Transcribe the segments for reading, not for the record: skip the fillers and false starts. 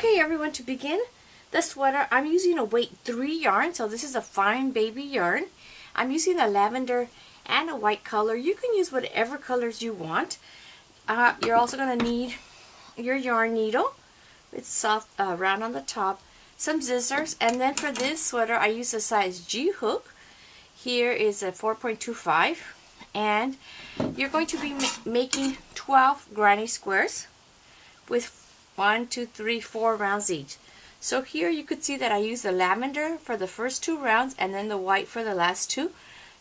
Okay everyone, to begin the sweater, I'm using a weight 3 yarn, so this is a fine baby yarn. I'm using a lavender and a white color. You can use whatever colors you want. You're also going to need your yarn needle. It's soft, round on the top, some scissors, and then for this sweater I use a size G hook. Here is a 4.25, and you're going to be making 12 granny squares with 1, 2, 3, 4 rounds each. So here you could see that I use the lavender for the first 2 rounds and then the white for the last 2.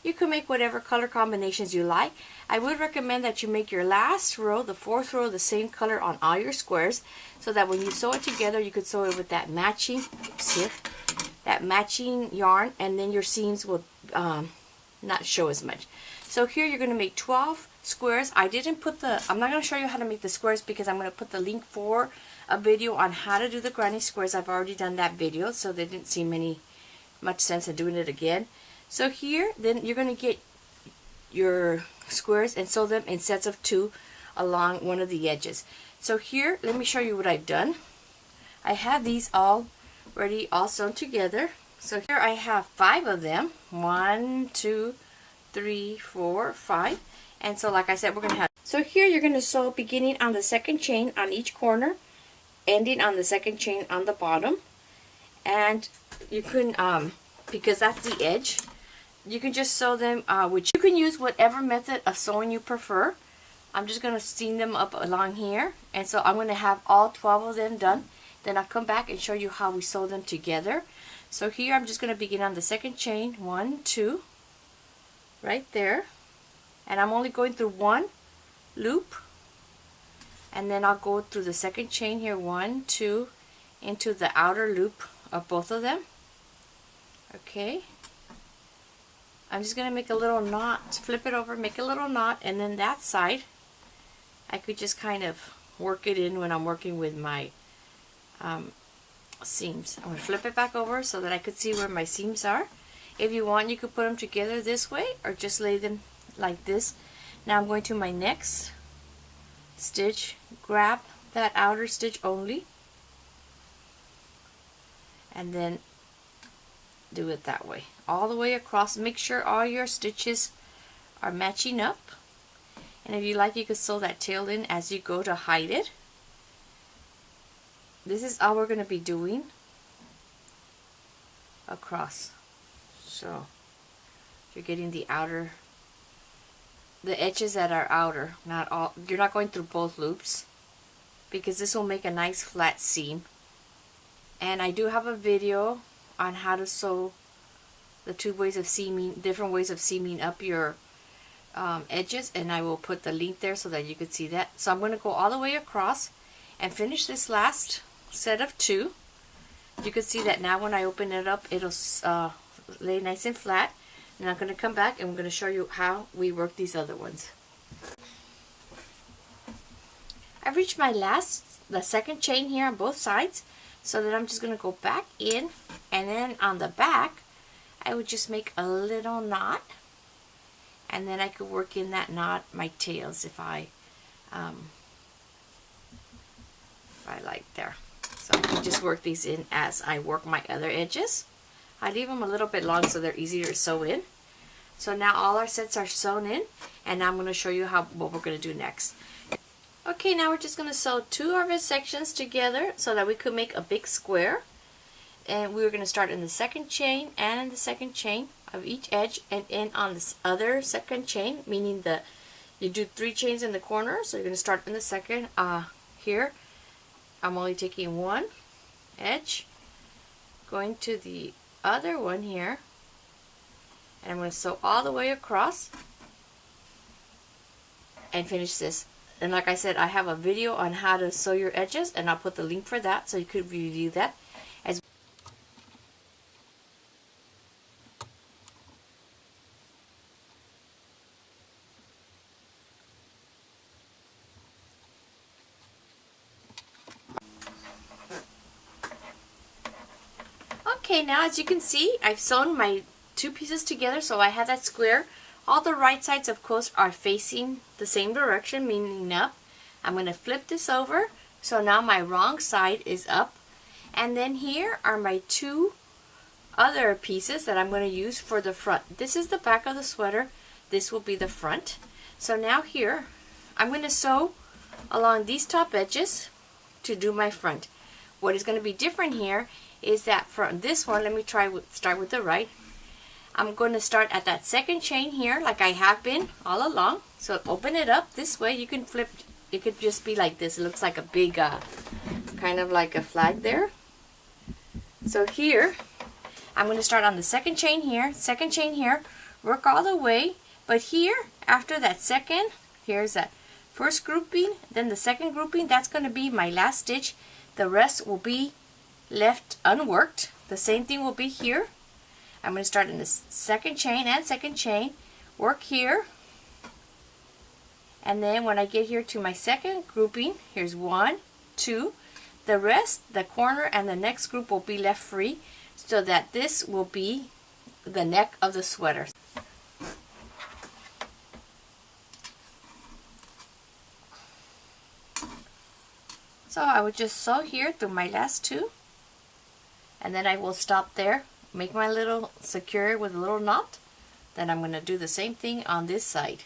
You can make whatever color combinations you like. I would recommend that you make your last row, the 4th row, the same color on all your squares, so that when you sew it together, you could sew it with that matching, that matching yarn, and then your seams will not show as much. So here you're going to make 12 squares. I'm not going to show you how to make the squares because I'm going to put the link for a video on how to do the granny squares. I've already done that video, so there didn't seem much sense in doing it again. So here, then you're going to get your squares and sew them in sets of 2 along one of the edges. So here, let me show you what I've done. I have these already all sewn together. So here I have 5 of them. 1, 2, 3, 4, 5. And so like I said, we're going to have... So here you're going to sew beginning on the second chain on each corner, ending on the second chain on the bottom. And you can, because that's the edge, you can just sew them, which you can use whatever method of sewing you prefer. I'm just going to seam them up along here. And so I'm going to have all 12 of them done. Then I'll come back and show you how we sew them together. So here I'm just going to begin on the second chain, 1, 2, right there. And I'm only going through 1 loop. And then I'll go through the second chain here, 1, 2, into the outer loop of both of them. Okay. I'm just going to make a little knot, flip it over, make a little knot, and then that side, I could just kind of work it in when I'm working with my seams. I'm going to flip it back over so that I could see where my seams are. If you want, you could put them together this way or just lay them like this. Now I'm going to my next stitch, grab that outer stitch only, and then do it that way all the way across. Make sure all your stitches are matching up, and if you like, you could sew that tail in as you go to hide it. This is all we're going to be doing across. So you're getting the outer, the edges that are outer, not all. You're not going through both loops because this will make a nice flat seam. And I do have a video on how to sew the 2 ways of seaming, different ways of seaming up your edges, and I will put the link there so that you could see that. So I'm going to go all the way across and finish this last set of 2. You can see that now when I open it up, it'll lay nice and flat. And I'm going to come back and I'm going to show you how we work these other ones. I've reached my the second chain here on both sides, so that I'm just going to go back in, and then on the back I would just make a little knot, and then I could work in that knot my tails if I like there. So I can just work these in as I work my other edges. I leave them a little bit long so they're easier to sew in. So now all our sets are sewn in, and now I'm going to show you what we're going to do next. Okay, now we're just going to sew 2 of our sections together so that we could make a big square. And we're going to start in the second chain and in the second chain of each edge, and in on this other second chain, meaning that you do 3 chains in the corner. So you're going to start in the second here. I'm only taking 1 edge, going to the other one here, and I'm going to sew all the way across and finish this. And like I said, I have a video on how to sew your edges, and I'll put the link for that so you could review that. Okay, now as you can see, I've sewn my 2 pieces together, so I have that square. All the right sides, of course, are facing the same direction, meaning up. I'm going to flip this over, so now my wrong side is up And then here are my two other pieces that I'm going to use for the front. This is the back of the sweater. This will be the front. So now here, I'm going to sew along these top edges to do my front. What is going to be different here is that for this one, let me start with the right. I'm going to start at that second chain here like I have been all along. So open it up this way. You can flip, it could just be like this. It looks like a big, kind of like a flag there. So here, I'm going to start on the second chain here, work all the way. But here, after that second, here's that first grouping, then the second grouping, that's going to be my last stitch. The rest will be left unworked. The same thing will be here. I'm going to start in the second chain, work here, and then when I get here to my second grouping, here's 1, 2, the rest, the corner and the next group will be left free, so that this will be the neck of the sweater. So I would just sew here through my last two, and then I will stop there, make my little secure with a little knot. Then I'm going to do the same thing on this side,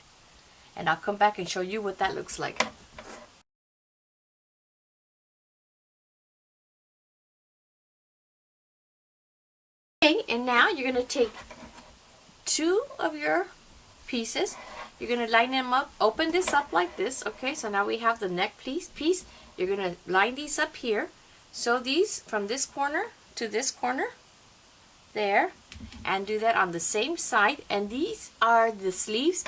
and I'll come back and show you what that looks like. Okay, and now you're going to take two of your pieces, you're going to line them up, open this up like this. Okay, so now we have the neck piece. You're going to line these up here, sew these from this corner to this corner there, and do that on the same side. And these are the sleeves.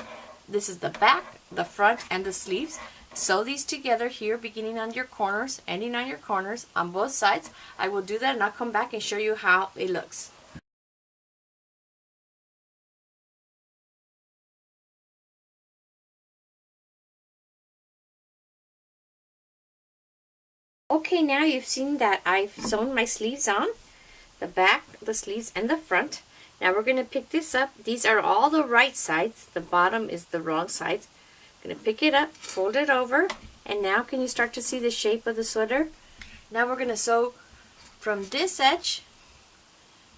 This is the back, the front, and the sleeves. Sew these together here, beginning on your corners, ending on your corners on both sides. I will do that and I'll come back and show you how it looks. Okay, now you've seen that I've sewn my sleeves on, the back, the sleeves, and the front. Now we're going to pick this up. These are all the right sides. The bottom is the wrong side. I'm going to pick it up, fold it over, and now can you start to see the shape of the sweater? Now we're going to sew from this edge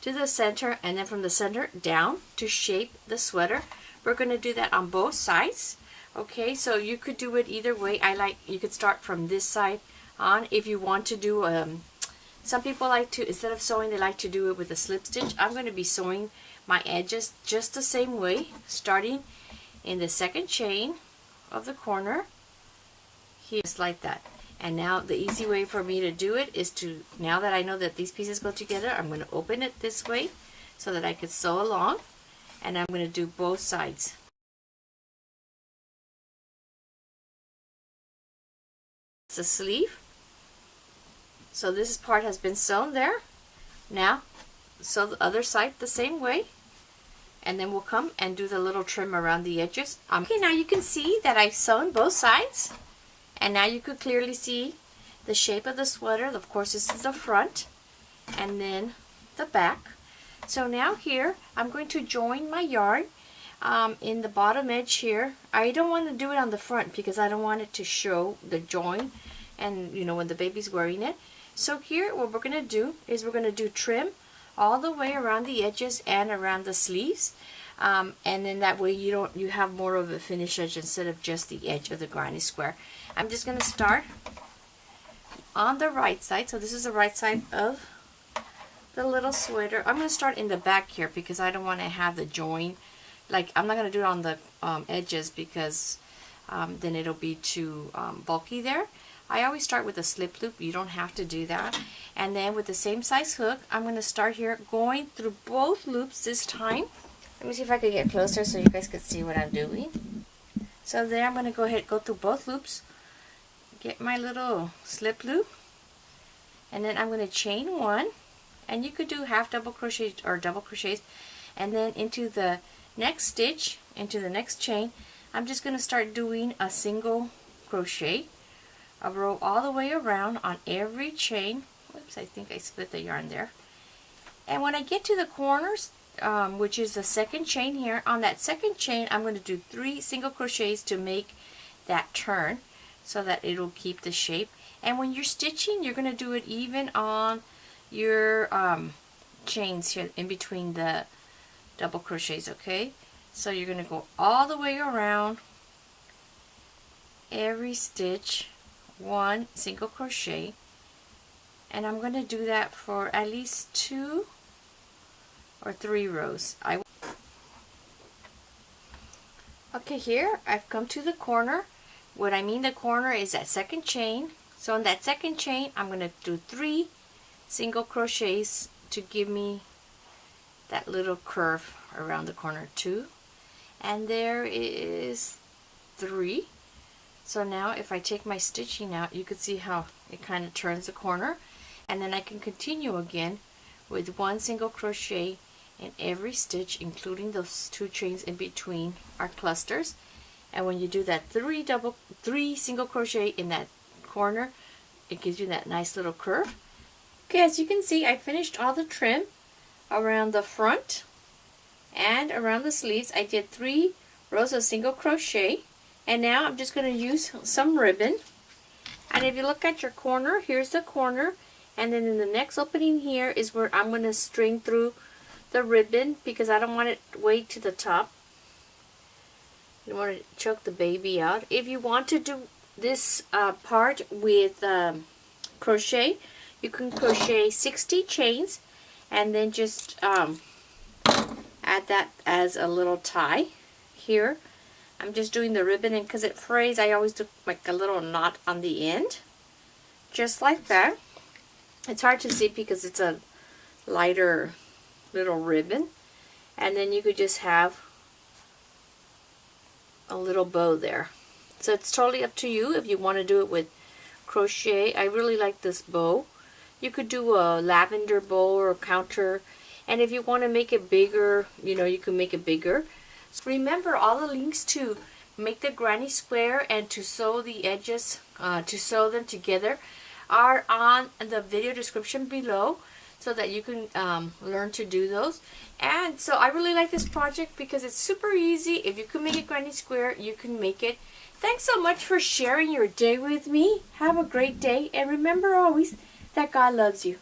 to the center, and then from the center down to shape the sweater. We're going to do that on both sides. Okay, so you could do it either way. You could start from this side on if you want to do some people like to, instead of sewing, they like to do it with a slip stitch. I'm going to be sewing my edges just the same way, starting in the second chain of the corner here, just like that. And now the easy way for me to do it is to, now that I know that these pieces go together, I'm going to open it this way so that I could sew along, and I'm going to do both sides. It's a sleeve. So this part has been sewn there. Now sew the other side the same way, and then we'll come and do the little trim around the edges. Okay, now you can see that I've sewn both sides, and now you could clearly see the shape of the sweater. Of course, this is the front and then the back. So now here I'm going to join my yarn in the bottom edge here. I don't want to do it on the front because I don't want it to show the join, and you know, when the baby's wearing it. So here what we're going to do is we're going to do trim all the way around the edges and around the sleeves, and then that way you have more of a finished edge instead of just the edge of the granny square. I'm just going to start on the right side. So this is the right side of the little sweater. I'm going to start in the back here because I don't want to have the join. Like, I'm not going to do it on the edges because then it'll be too bulky there. I always start with a slip loop. You don't have to do that. And then with the same size hook, I'm going to start here going through both loops this time. Let me see if I can get closer so you guys can see what I'm doing. So there, I'm going to go ahead and go through both loops, get my little slip loop, and then I'm going to chain one, and you could do half double crochet or double crochets, and then into the next stitch, into the next chain, I'm just going to start doing a single crochet, a row all the way around on every chain. Whoops, I think I split the yarn there. And when I get to the corners, which is the second chain here, on that second chain I'm going to do 3 single crochets to make that turn so that it'll keep the shape. And when you're stitching, you're going to do it even on your chains here in between the double crochets, okay? So you're going to go all the way around every stitch, 1 single crochet, and I'm going to do that for at least 2 or 3 rows. Okay, here I've come to the corner. What I mean the corner is that second chain. So in that second chain, I'm going to do 3 single crochets to give me that little curve around the corner. 2, and there is 3. So now if I take my stitching out, you can see how it kind of turns the corner, and then I can continue again with 1 single crochet in every stitch, including those 2 chains in between our clusters. And when you do that 3 single crochet in that corner, it gives you that nice little curve. Okay, as you can see, I finished all the trim around the front and around the sleeves. I did 3 rows of single crochet, and now I'm just going to use some ribbon. And if you look at your corner, here's the corner, and then in the next opening here is where I'm going to string through the ribbon, because I don't want it way to the top. You don't want to choke the baby out. If you want to do this part with crochet, you can crochet 60 chains and then just add that as a little tie. Here I'm just doing the ribbon, and because it frays, I always do like a little knot on the end, just like that. It's hard to see because it's a lighter little ribbon, and then you could just have a little bow there. So it's totally up to you if you want to do it with crochet. I really like this bow. You could do a lavender bow or a counter, and if you want to make it bigger, you know, you can make it bigger. So remember, all the links to make the granny square and to sew the edges, to sew them together, are on the video description below, so that you can learn to do those. And so I really like this project because it's super easy. If you can make a granny square, you can make it. Thanks so much for sharing your day with me. Have a great day, and remember always that God loves you.